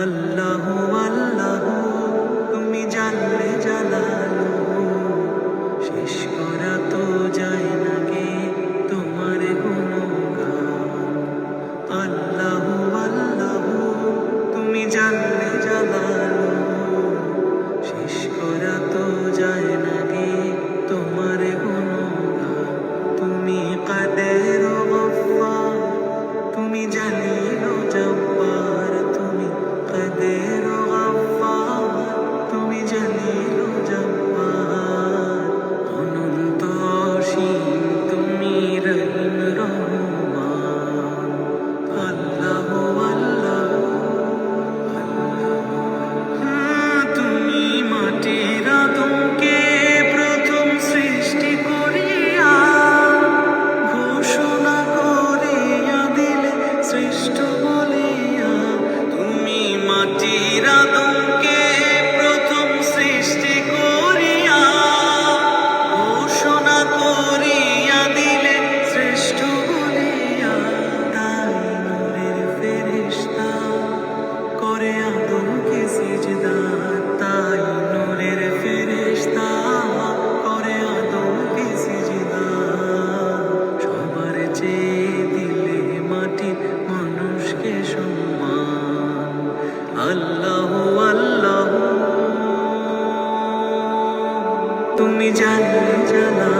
আল্লাহ আল্লাহ তুমি জানলে জালালু, শেষ করা তো যায় না গে তোমার গুণগান। আল্লাহ আল্লাহ তুমি জানলে জালালু, শেষ করা তো যায় না গে তোমার গুণগান। তুমি কাদের গফফার, তুমি জালিল জব্বার, তুমি কাদের গফফার, তুমি জালিল জব্বার। অনন্ত অসীম তুমি রহিম রহমান। আল্লাহ আল্লাহ তুমি মাটির আদমকে প্রথম সৃষ্টি করিয়া ঘোষণা করিয়া দিলে শ্রেষ্ঠ বলিয়া। তুমি মাটির আদমকে প্রথম সৃষ্টি করিয়া ঘোষণা করিয়া দিলে শ্রেষ্ঠ বলিয়া। তাই নূরের ফেরেশতা করে আদমকে সিজদা, তাই নূরের ফেরেশতা করে আদমকে সিজদা। সবার চেয়ে দিলে মাটি মানুষকে সম্মান। আল্লাহ আল্লাহ তুমি জানলে জানা